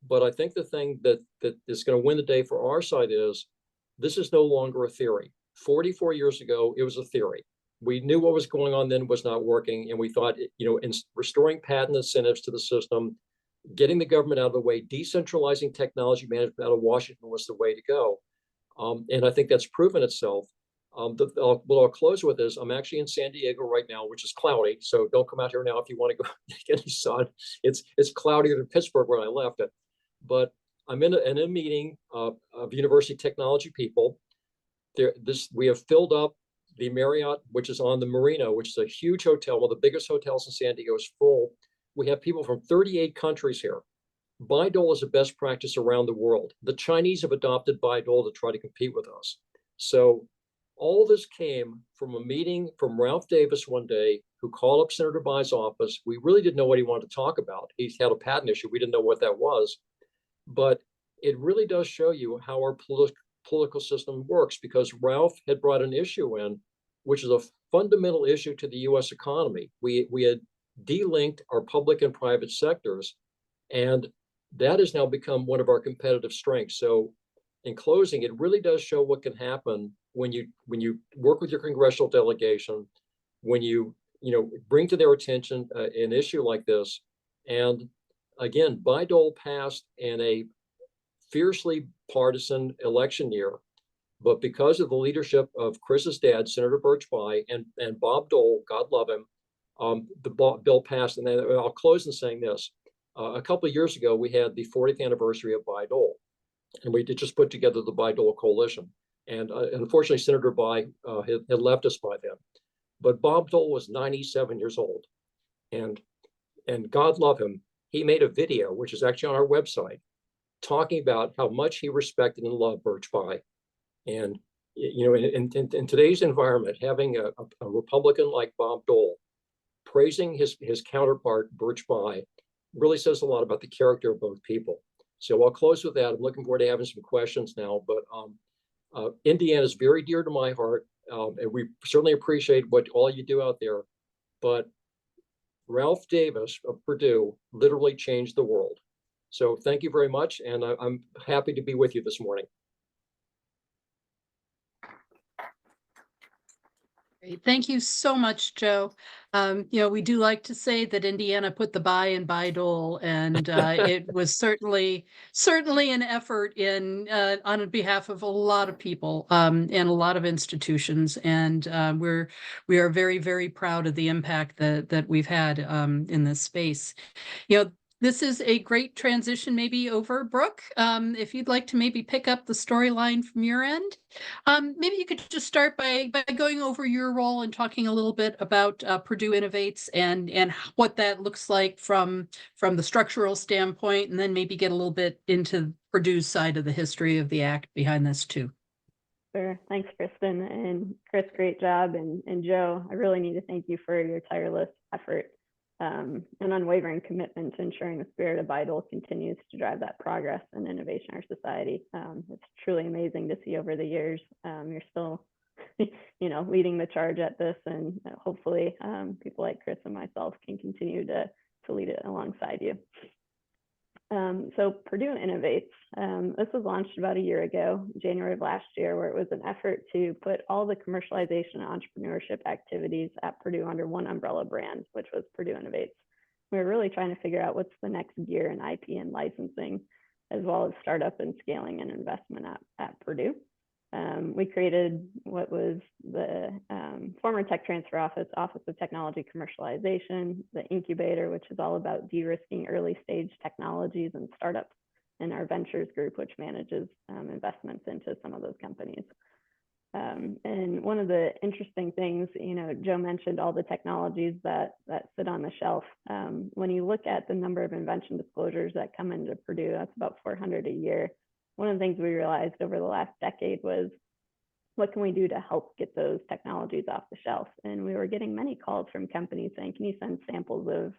But I think the thing that is going to win the day for our side is this is no longer a theory. 44 years ago, it was a theory. We knew what was going on then was not working. And we thought, in restoring patent incentives to the system, getting the government out of the way, decentralizing technology management out of Washington was the way to go. And I think that's proven itself. What I'll close with is I'm actually in San Diego right now, which is cloudy. So don't come out here now if you want to go get any sun. It's cloudier than Pittsburgh where I left it. But I'm in a meeting of university technology people. we have filled up the Marriott, which is on the Marina, which is a huge hotel, one of the biggest hotels in San Diego, is full. We have people from 38 countries here. Bayh-Dole is a best practice around the world. The Chinese have adopted Bayh-Dole to try to compete with us. So all this came from a meeting from Ralph Davis one day, who called up Senator Bayh's office. We really didn't know what he wanted to talk about. He had a patent issue. We didn't know what that was. But it really does show you how our political system works, because Ralph had brought an issue in, which is a fundamental issue to the US economy. We had delinked our public and private sectors, and that has now become one of our competitive strengths. So in closing, it really does show what can happen when you work with your congressional delegation, when you bring to their attention an issue like this. And again, Bayh-Dole passed in a fiercely partisan election year, but because of the leadership of Chris's dad, Senator Birch Bayh, and Bob Dole, God love him, the bill passed. And then I'll close in saying this. A couple of years ago, we had the 40th anniversary of Bayh-Dole, and we did just put together the Bayh-Dole Coalition. And unfortunately, Senator Bayh had left us by then. But Bob Dole was 97 years old. And God love him, he made a video, which is actually on our website, talking about how much he respected and loved Birch Bayh. And in today's environment, having a Republican like Bob Dole praising his counterpart, Birch Bayh, really says a lot about the character of both people. So I'll close with that. I'm looking forward to having some questions now, but Indiana is very dear to my heart, and we certainly appreciate what all you do out there. But Ralph Davis of Purdue literally changed the world. So thank you very much, and I'm happy to be with you this morning. Great. Thank you so much, Joe. We do like to say that Indiana put the Bayh in Bayh-Dole, and it was certainly an effort on behalf of a lot of people and a lot of institutions, and we are very, very proud of the impact that we've had in this space. This is a great transition maybe over, Brooke. If you'd like to maybe pick up the storyline from your end. Maybe you could just start by going over your role and talking a little bit about Purdue Innovates and what that looks like from the structural standpoint, and then maybe get a little bit into Purdue's side of the history of the act behind this too. Sure. Thanks, Kristen. And Chris, great job. And Joe, I really need to thank you for your tireless effort and unwavering commitment to ensuring the spirit of Bayh-Dole continues to drive that progress and innovation in our society. It's truly amazing to see over the years. You're still, leading the charge at this, and hopefully people like Chris and myself can continue to lead it alongside you. So Purdue Innovates, this was launched about a year ago, January of last year, where it was an effort to put all the commercialization and entrepreneurship activities at Purdue under one umbrella brand, which was Purdue Innovates. We were really trying to figure out what's the next gear in IP and licensing, as well as startup and scaling and investment at Purdue. We created what was the former Tech Transfer Office of Technology Commercialization, the incubator, which is all about de-risking early stage technologies and startups, and our ventures group, which manages investments into some of those companies. And one of the interesting things, Joe mentioned all the technologies that sit on the shelf. When you look at the number of invention disclosures that come into Purdue, that's about 400 a year. One of the things we realized over the last decade was, what can we do to help get those technologies off the shelf? And we were getting many calls from companies saying, can you send samples of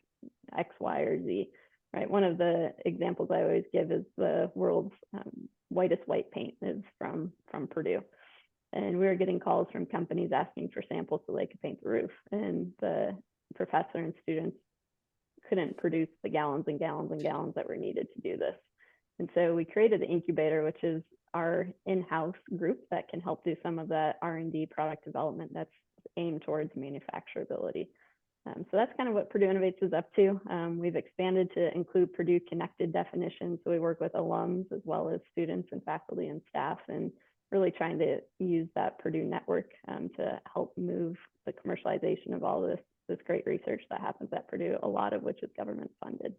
X, Y, or Z? Right. One of the examples I always give is the world's whitest white paint is from Purdue. And we were getting calls from companies asking for samples so they could paint the roof. And the professor and students couldn't produce the gallons and gallons and gallons that were needed to do this. And so we created the incubator, which is our in-house group that can help do some of that R&D product development that's aimed towards manufacturability. So that's kind of what Purdue Innovates is up to. We've expanded to include Purdue Connected definitions. So we work with alums as well as students and faculty and staff, and really trying to use that Purdue network to help move the commercialization of all this great research that happens at Purdue, a lot of which is government funded.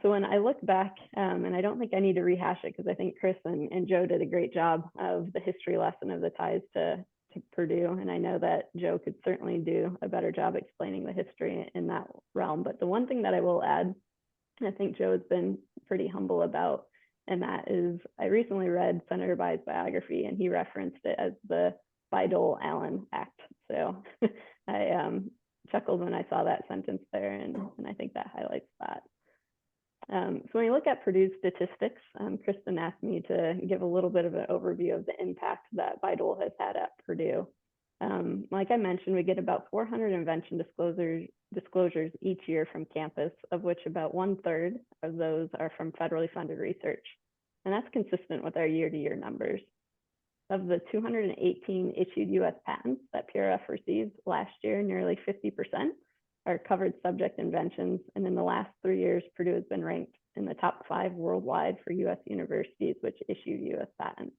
So when I look back, and I don't think I need to rehash it because I think Chris and Joe did a great job of the history lesson of the ties to Purdue. And I know that Joe could certainly do a better job explaining the history in that realm. But the one thing that I will add, and I think Joe has been pretty humble about, and that is I recently read Senator Bayh's biography, and he referenced it as the Bayh-Dole Act. So I chuckled when I saw that sentence there, and I think that highlights that. So when you look at Purdue's statistics, Kristen asked me to give a little bit of an overview of the impact that Bayh-Dole has had at Purdue. Like I mentioned, we get about 400 invention disclosures each year from campus, of which about 1/3 of those are from federally funded research. And that's consistent with our year-to-year numbers. Of the 218 issued US patents that PRF received last year, nearly 50% are covered subject inventions. And in the last 3 years, Purdue has been ranked in the top 5 worldwide for US universities which issued US patents.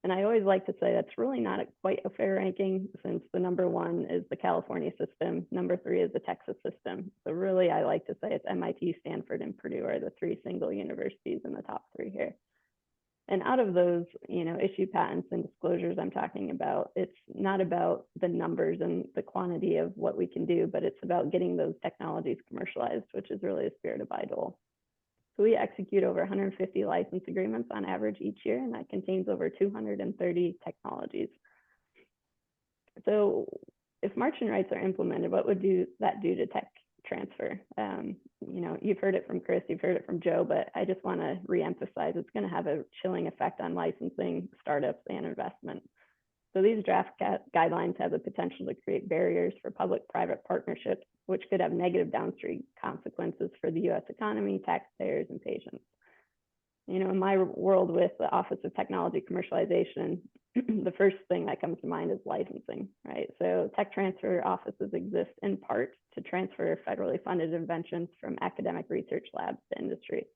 And I always like to say that's really not quite a fair ranking, since the number 1 is the California system, number 3 is the Texas system. So really, I like to say it's MIT, Stanford, and Purdue are the 3 single universities in the top 3 here. And out of those, issued patents and disclosures I'm talking about, it's not about the numbers and the quantity of what we can do, but it's about getting those technologies commercialized, which is really the spirit of Bayh-Dole. So we execute over 150 license agreements on average each year, and that contains over 230 technologies. So if marching rights are implemented, what would that do to tech transfer? You've heard it from Chris, you've heard it from Joe, but I just want to reemphasize it's going to have a chilling effect on licensing, startups, and investment. So these draft guidelines have the potential to create barriers for public-private partnerships, which could have negative downstream consequences for the US economy, taxpayers, and patients. In my world with the Office of Technology Commercialization, the first thing that comes to mind is licensing, right? So tech transfer offices exist in part to transfer federally funded inventions from academic research labs to industry.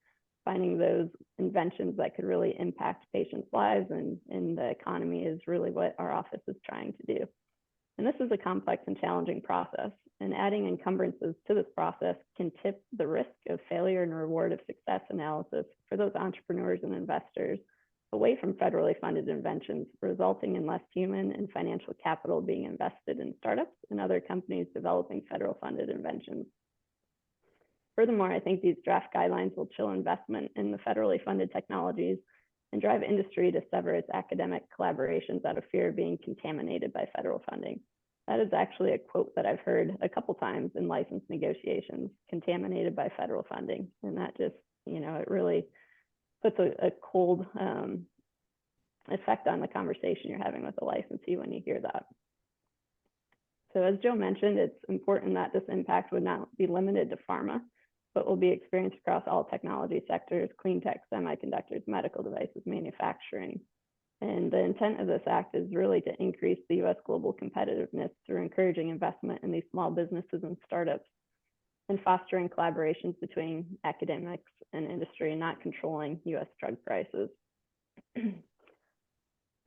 Finding those inventions that could really impact patients' lives and the economy is really what our office is trying to do. And this is a complex and challenging process, and adding encumbrances to this process can tip the risk of failure and reward of success analysis for those entrepreneurs and investors away from federally funded inventions, resulting in less human and financial capital being invested in startups and other companies developing federal funded inventions. Furthermore, I think these draft guidelines will chill investment in the federally funded technologies and drive industry to sever its academic collaborations out of fear of being contaminated by federal funding. That is actually a quote that I've heard a couple times in license negotiations, contaminated by federal funding. And that just, it really puts a cold effect on the conversation you're having with the licensee when you hear that. So as Joe mentioned, it's important that this impact would not be limited to pharma, but will be experienced across all technology sectors, clean tech, semiconductors, medical devices, manufacturing. And the intent of this act is really to increase the US global competitiveness through encouraging investment in these small businesses and startups, and fostering collaborations between academics and industry, and not controlling US drug prices.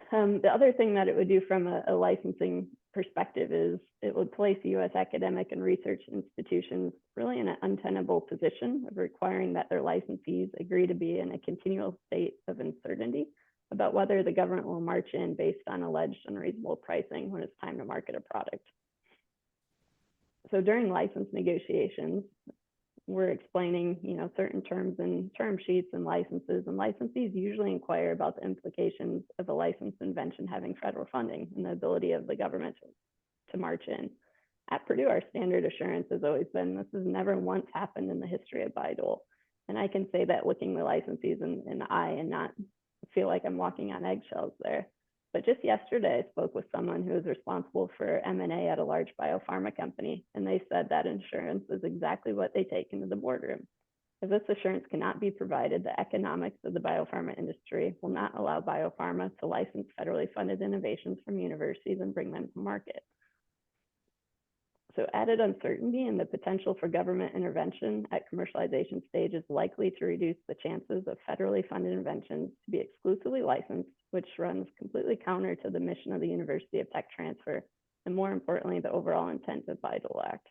The other thing that it would do from a licensing perspective is it would place US academic and research institutions really in an untenable position of requiring that their licensees agree to be in a continual state of uncertainty about whether the government will march in based on alleged unreasonable pricing when it's time to market a product. So during license negotiations, we're explaining, certain terms and term sheets and licenses, and licensees usually inquire about the implications of a licensed invention having federal funding and the ability of the government to march in. At Purdue, our standard assurance has always been this has never once happened in the history of Bayh-Dole. And I can say that looking the licensees in the eye and not feel like I'm walking on eggshells there. But just yesterday, I spoke with someone who is responsible for M&A at a large biopharma company, and they said that insurance is exactly what they take into the boardroom. If this assurance cannot be provided, the economics of the biopharma industry will not allow biopharma to license federally funded innovations from universities and bring them to market. So added uncertainty and the potential for government intervention at commercialization stage is likely to reduce the chances of federally funded inventions to be exclusively licensed, which runs completely counter to the mission of the University of Tech Transfer, and more importantly, the overall intent of Bayh-Dole Act.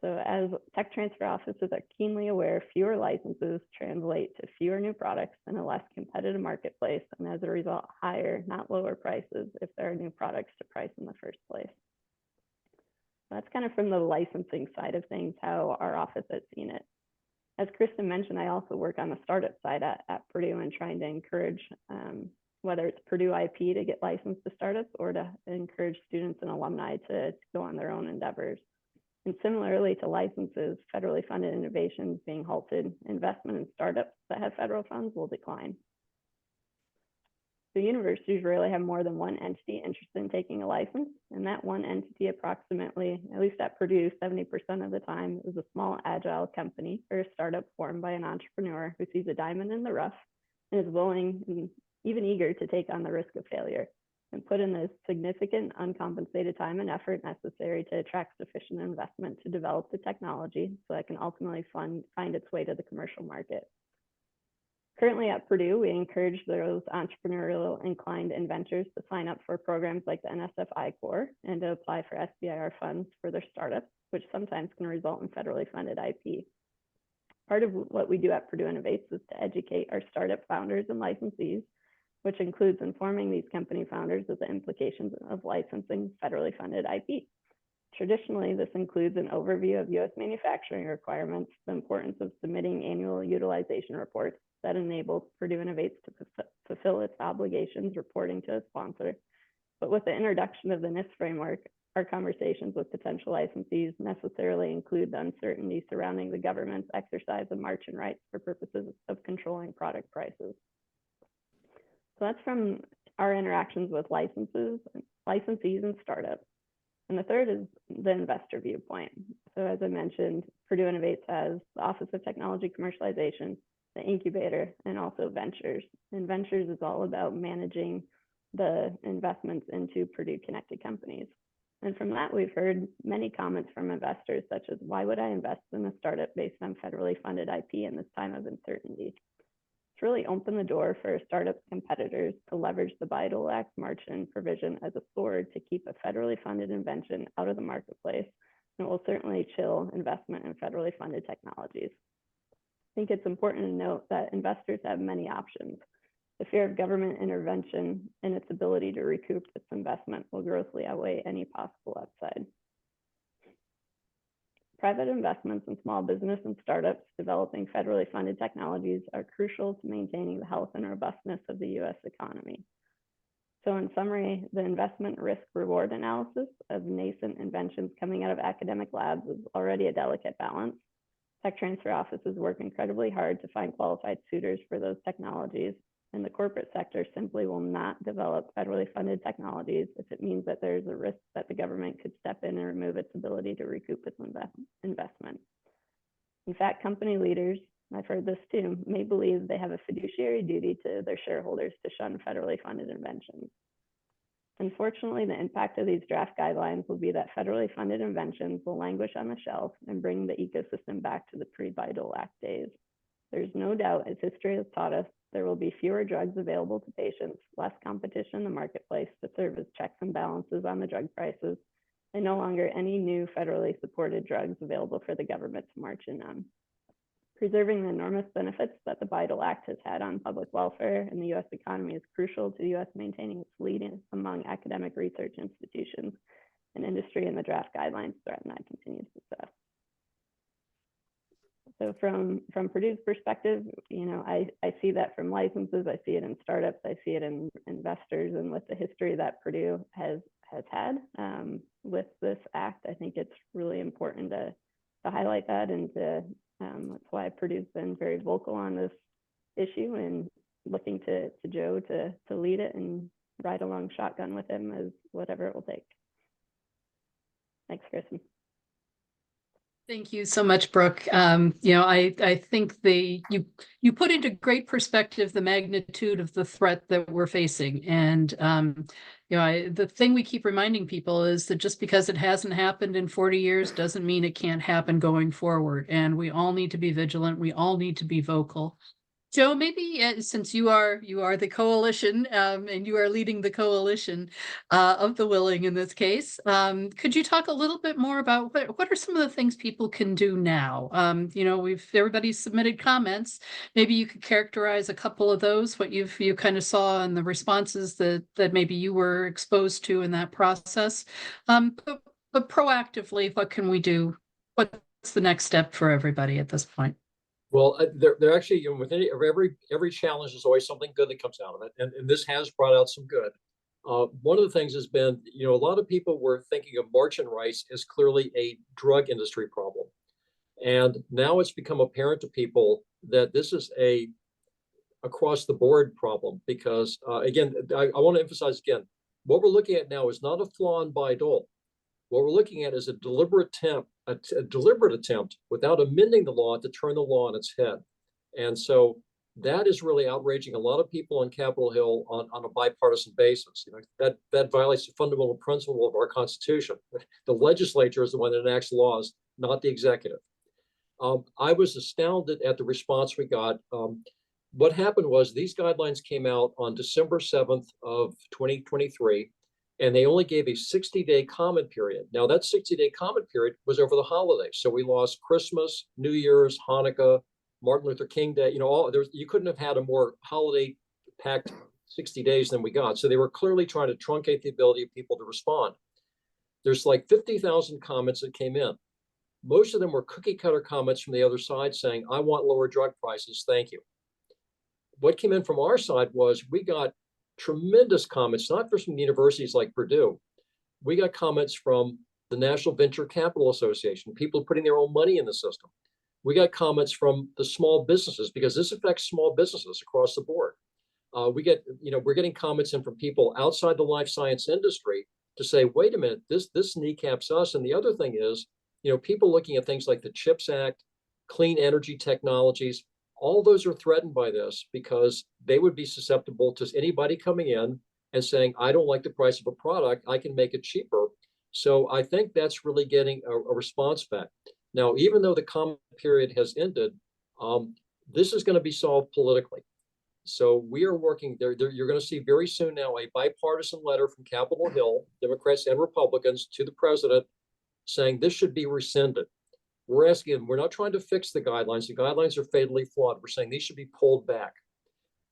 So as tech transfer offices are keenly aware, fewer licenses translate to fewer new products and a less competitive marketplace, and as a result, higher, not lower prices if there are new products to price in the first place. That's kind of from the licensing side of things, how our office has seen it. As Kristen mentioned, I also work on the startup side at Purdue and trying to encourage, whether it's Purdue IP to get licensed to startups or to encourage students and alumni to go on their own endeavors. And similarly to licenses, federally funded innovations being halted, investment in startups that have federal funds will decline. So universities really have more than one entity interested in taking a license, and that one entity approximately, at least at Purdue, 70% of the time is a small agile company or a startup formed by an entrepreneur who sees a diamond in the rough and is willing and even eager to take on the risk of failure and put in the significant uncompensated time and effort necessary to attract sufficient investment to develop the technology so that can ultimately find its way to the commercial market. Currently at Purdue, we encourage those entrepreneurial inclined inventors to sign up for programs like the NSF I-Corps and to apply for SBIR funds for their startups, which sometimes can result in federally funded IP. Part of what we do at Purdue Innovates is to educate our startup founders and licensees, which includes informing these company founders of the implications of licensing federally funded IP. Traditionally, this includes an overview of U.S. manufacturing requirements, the importance of submitting annual utilization reports that enable Purdue Innovates to fulfill its obligations reporting to a sponsor. But with the introduction of the NIST framework, our conversations with potential licensees necessarily include the uncertainty surrounding the government's exercise of margin rights for purposes of controlling product prices. So that's from our interactions with licensees and startups. And the third is the investor viewpoint. So as I mentioned, Purdue Innovates has the Office of Technology Commercialization, the incubator, and also ventures. And ventures is all about managing the investments into Purdue connected companies. And from that, we've heard many comments from investors such as, why would I invest in a startup based on federally funded IP in this time of uncertainty? It's really opened the door for startup competitors to leverage the Bayh-Dole Act margin provision as a sword to keep a federally funded invention out of the marketplace. And it will certainly chill investment in federally funded technologies. I think it's important to note that investors have many options. The fear of government intervention and its ability to recoup its investment will grossly outweigh any possible upside. Private investments in small business and startups developing federally funded technologies are crucial to maintaining the health and robustness of the U.S. economy. So in summary, the investment risk reward analysis of nascent inventions coming out of academic labs is already a delicate balance. Tech transfer offices work incredibly hard to find qualified suitors for those technologies, and the corporate sector simply will not develop federally funded technologies if it means that there's a risk that the government could step in and remove its ability to recoup its investment. In fact, company leaders, I've heard this too, may believe they have a fiduciary duty to their shareholders to shun federally funded inventions. Unfortunately, the impact of these draft guidelines will be that federally funded inventions will languish on the shelf and bring the ecosystem back to the pre-Bayh-Dole Act days. There's no doubt, as history has taught us, there will be fewer drugs available to patients, less competition in the marketplace to serve as checks and balances on the drug prices, and no longer any new federally supported drugs available for the government to march in on. Preserving the enormous benefits that the Bayh-Dole Act has had on public welfare and the U.S. economy is crucial to the U.S. maintaining its lead among academic research institutions and industry, and the draft guidelines threaten that continued success. So from Purdue's perspective, I see that from licenses, I see it in startups, I see it in investors, and with the history that Purdue has had with this act, I think it's really important to highlight that, and that's why Purdue's been very vocal on this issue and looking to Joe to lead it and ride along shotgun with him as whatever it will take. Thanks, Kristen. Thank you so much, Brooke. I think you put into great perspective the magnitude of the threat that we're facing. And, the thing we keep reminding people is that just because it hasn't happened in 40 years doesn't mean it can't happen going forward. And we all need to be vigilant. We all need to be vocal. Joe, maybe since you are the coalition and you are leading the coalition of the willing in this case, could you talk a little bit more about what are some of the things people can do now? Everybody's submitted comments. Maybe you could characterize a couple of those, what you kind of saw in the responses that maybe you were exposed to in that process. But proactively, what can we do? What's the next step for everybody at this point? Well, they're actually, with every challenge, there's always something good that comes out of it, and this has brought out some good. One of the things has been, a lot of people were thinking of margin rights as clearly a drug industry problem, and now it's become apparent to people that this is a across the board problem because, again, I want to emphasize again, what we're looking at now is not a flaw in Bayh-Dole. What we're looking at is a deliberate attempt without amending the law to turn the law on its head. And so that is really outraging a lot of people on Capitol Hill on a bipartisan basis. That violates the fundamental principle of our Constitution. The legislature is the one that enacts laws, not the executive. I was astounded at the response we got. What happened was these guidelines came out on December 7th of 2023. And they only gave a 60-day comment period. Now that 60-day comment period was over the holidays. So we lost Christmas, New Year's, Hanukkah, Martin Luther King Day, you couldn't have had a more holiday packed 60 days than we got. So they were clearly trying to truncate the ability of people to respond. There's like 50,000 comments that came in. Most of them were cookie cutter comments from the other side saying, I want lower drug prices, thank you. What came in from our side was we got tremendous comments, not just from universities like Purdue. We got comments from the National Venture Capital Association, people putting their own money in the system. We got comments from the small businesses because this affects small businesses across the board. We're getting comments in from people outside the life science industry to say, wait a minute, this kneecaps us. And the other thing is, people looking at things like the CHIPS Act, clean energy technologies, all those are threatened by this because they would be susceptible to anybody coming in and saying, I don't like the price of a product, I can make it cheaper. So I think that's really getting a response back. Now, even though the comment period has ended, this is going to be solved politically. So we are working there. You're going to see very soon now a bipartisan letter from Capitol Hill, Democrats and Republicans, to the president saying this should be rescinded. We're asking, we're not trying to fix the guidelines. The guidelines are fatally flawed. We're saying these should be pulled back.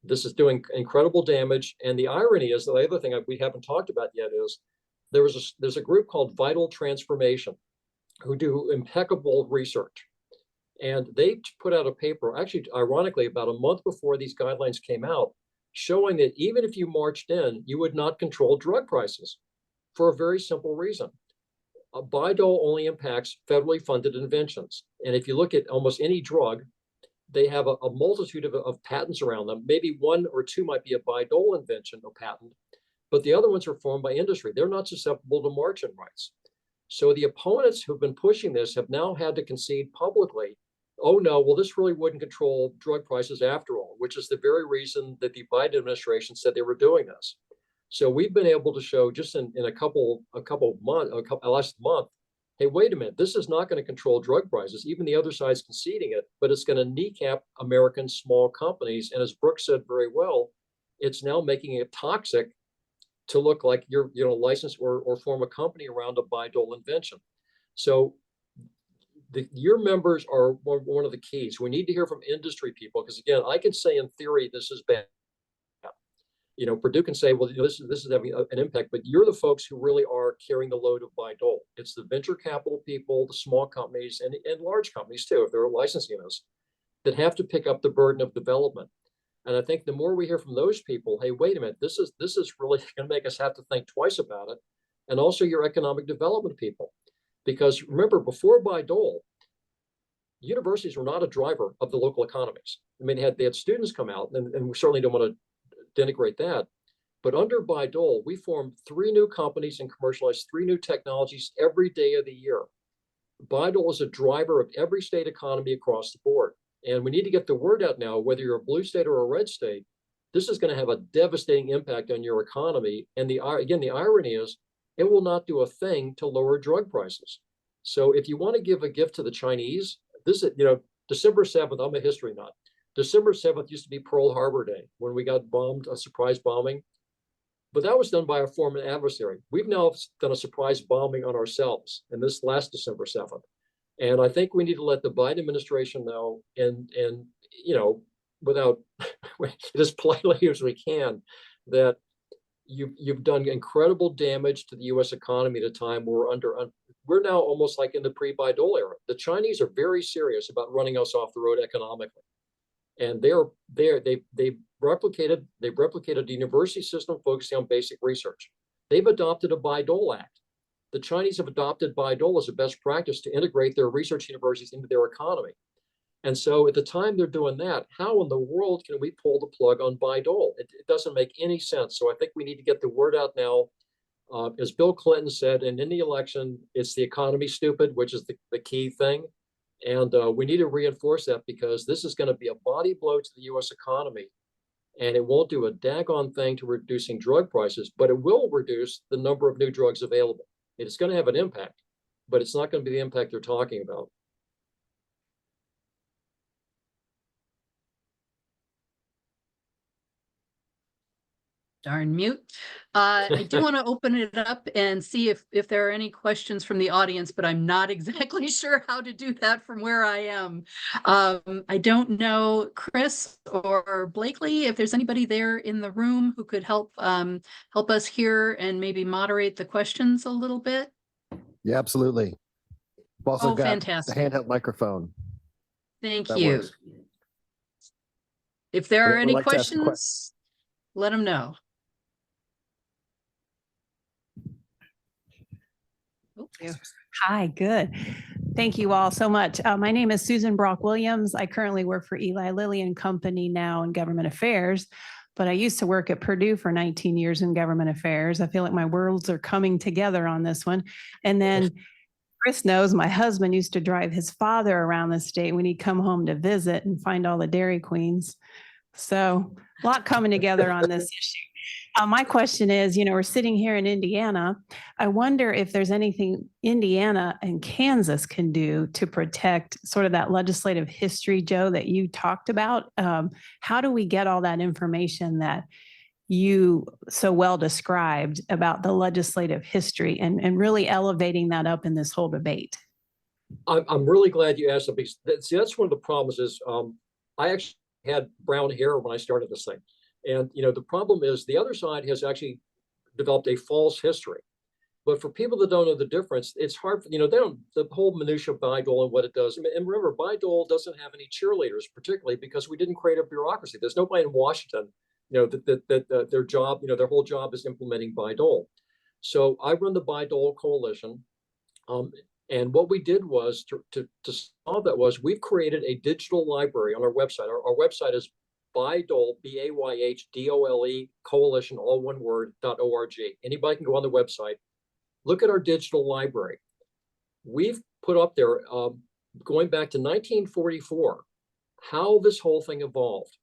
This is doing incredible damage. And the irony is, the other thing we haven't talked about yet is there's a group called Vital Transformation who do impeccable research. And they put out a paper, actually, ironically, about a month before these guidelines came out, showing that even if you marched in, you would not control drug prices for a very simple reason. Bayh-Dole only impacts federally funded inventions. And if you look at almost any drug, they have a multitude of patents around them. Maybe one or two might be a Bayh-Dole invention or patent, but the other ones are formed by industry. They're not susceptible to margin rights. So the opponents who've been pushing this have now had to concede publicly, oh no, well, this really wouldn't control drug prices after all, which is the very reason that the Biden administration said they were doing this. So we've been able to show just in last month, hey, wait a minute, this is not going to control drug prices. Even the other side's conceding it, but it's going to kneecap American small companies. And as Brooke said very well, it's now making it toxic to look like you're licensed or form a company around a Bayh-Dole invention. So your members are one of the keys. We need to hear from industry people because, again, I can say in theory this is bad. Purdue can say, well, this is having an impact, but you're the folks who really are carrying the load of Bayh-Dole. It's the venture capital people, the small companies, and large companies too, if they're licensing us, that have to pick up the burden of development. And I think the more we hear from those people, hey, wait a minute, this is really going to make us have to think twice about it. And also your economic development people. Because remember, before Bayh-Dole, universities were not a driver of the local economies. I mean, they had students come out, and we certainly don't want to denigrate that. But under Bayh-Dole, we formed 3 new companies and commercialized 3 new technologies every day of the year. Bayh-Dole is a driver of every state economy across the board. And we need to get the word out now, whether you're a blue state or a red state, this is going to have a devastating impact on your economy. And the irony is it will not do a thing to lower drug prices. So if you want to give a gift to the Chinese, this is, December 7th, I'm a history nut. December 7th used to be Pearl Harbor Day when we got bombed, a surprise bombing. But that was done by a foreign adversary. We've now done a surprise bombing on ourselves, and this last December 7th. And I think we need to let the Biden administration know, and without as politely as we can, that you've done incredible damage to the U.S. economy at a time where we're now almost like in the pre-Bayh-Dole era. The Chinese are very serious about running us off the road economically, and they've replicated the university system focusing on basic research. They've adopted a Bayh-Dole Act. The Chinese have adopted Bayh-Dole as a best practice to integrate their research universities into their economy. And so at the time they're doing that, how in the world can we pull the plug on Bayh-Dole? It doesn't make any sense. So I think we need to get the word out now. As Bill Clinton said, and in the election, it's the economy, stupid, which is the key thing. And we need to reinforce that, because this is going to be a body blow to the U.S. economy. And it won't do a daggone thing to reducing drug prices, but it will reduce the number of new drugs available. It's going to have an impact, but it's not going to be the impact they're talking about. Darn mute. I do want to open it up and see if there are any questions from the audience, but I'm not exactly sure how to do that from where I am. I don't know, Chris or Blakely, if there's anybody there in the room who could help us here and maybe moderate the questions a little bit. Yeah, absolutely. We've also got fantastic. the handheld microphone. Thank That you. works. If there are Anyone any like to ask a questions, let them know. Oh, yeah. Hi, good. Thank you all so much. My name is Susan Brock Williams. I currently work for Eli Lilly and Company now in government affairs, but I used to work at Purdue for 19 years in government affairs. I feel like my worlds are coming together on this one. And then Chris knows my husband used to drive his father around the state when he'd come home to visit and find all the Dairy Queens. So a lot coming together on this issue. My question is, we're sitting here in Indiana. I wonder if there's anything Indiana and Kansas can do to protect sort of that legislative history, Joe, that you talked about. How do we get all that information that you so well described about the legislative history and really elevating that up in this whole debate? I'm really glad you asked that, because that's one of the problems is I actually had brown hair when I started this thing. And, the problem is the other side has actually developed a false history. But for people that don't know the difference, it's hard, they don't, the whole minutia of Bayh-Dole and what it does. And remember, Bayh-Dole doesn't have any cheerleaders, particularly because we didn't create a bureaucracy. There's nobody in Washington, that their job, their whole job is implementing Bayh-Dole. So I run the Bayh-Dole Coalition. And what we did was to solve that was we've created a digital library on our website. Our website is Bayh-Dole, Bayhdole, coalition, all one word, .org. Anybody can go on the website, look at our digital library. We've put up there, going back to 1944, how this whole thing evolved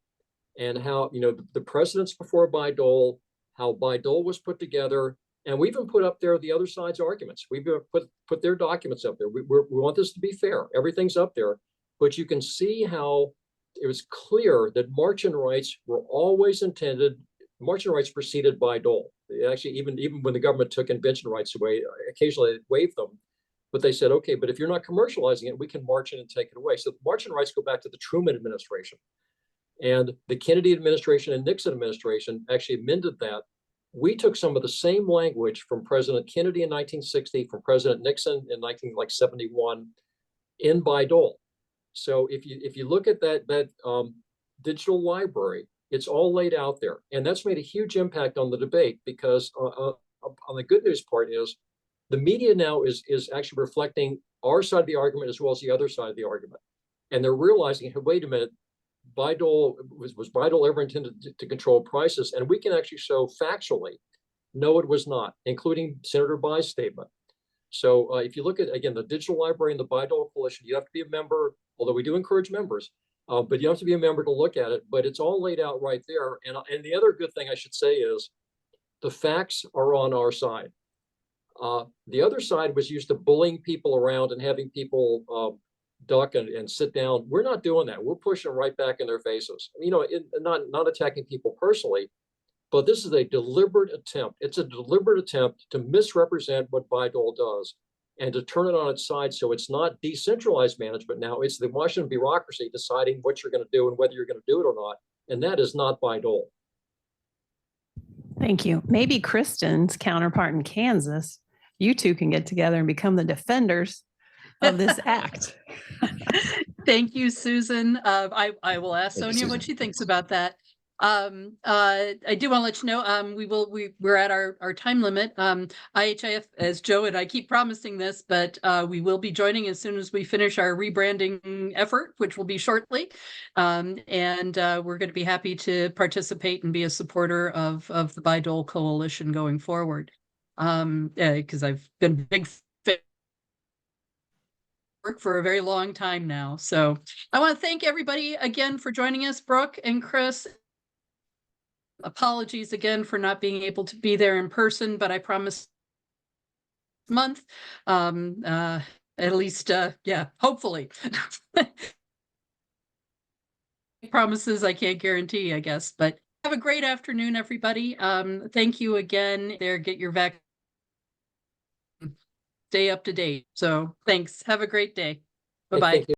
and how, the precedents before Bayh-Dole, how Bayh-Dole was put together. And we even put up there the other side's arguments. We've put their documents up there. We want this to be fair. Everything's up there, but you can see how it was clear that marching rights were always intended. Marching rights preceded Bayh-Dole. Actually, even when the government took invention rights away, occasionally they waived them. But they said, okay, but if you're not commercializing it, we can march in and take it away. So marching rights go back to the Truman administration. And the Kennedy administration and Nixon administration actually amended that. We took some of the same language from President Kennedy in 1960, from President Nixon in 1971 in Bayh-Dole. So if you look at that digital library, it's all laid out there, and that's made a huge impact on the debate, because on the good news part is the media now is actually reflecting our side of the argument as well as the other side of the argument, and they're realizing, hey, wait a minute, Bayh-Dole was Bayh-Dole ever intended to control prices? And we can actually show factually, no, it was not, including Senator Bayh's statement. So if you look at, again, the digital library and the Bayh-Dole Coalition, you have to be a member, although we do encourage members, but you have to be a member to look at it. But it's all laid out right there. And the other good thing I should say is the facts are on our side. The other side was used to bullying people around and having people duck and sit down. We're not doing that. We're pushing them right back in their faces. Not attacking people personally, but this is a deliberate attempt. It's a deliberate attempt to misrepresent what Bayh-Dole does and to turn it on its side. So it's not decentralized management now. It's the Washington bureaucracy deciding what you're going to do and whether you're going to do it or not. And that is not Bayh-Dole. Thank you. Maybe Kristen's counterpart in Kansas, you two can get together and become the defenders of this act. Thank you, Susan. I will ask Thank you, Sonia what Susan. she thinks about that. I do want to let you know, we're at our time limit. IHIF, as Joe and I keep promising this, but we will be joining as soon as we finish our rebranding effort, which will be shortly. And we're going to be happy to participate and be a supporter of the Bayh-Dole Coalition going forward. Because I've been a big fan work for a very long time now. So I want to thank everybody again for joining us, Brooke and Chris. Apologies again for not being able to be there in person, but I promise month, at least, yeah, hopefully. Promises I can't guarantee, I guess, but have a great afternoon, everybody. Thank you again there. Get your vaccine. Stay up to date. So thanks. Have a great day. Bye-bye. Thank you.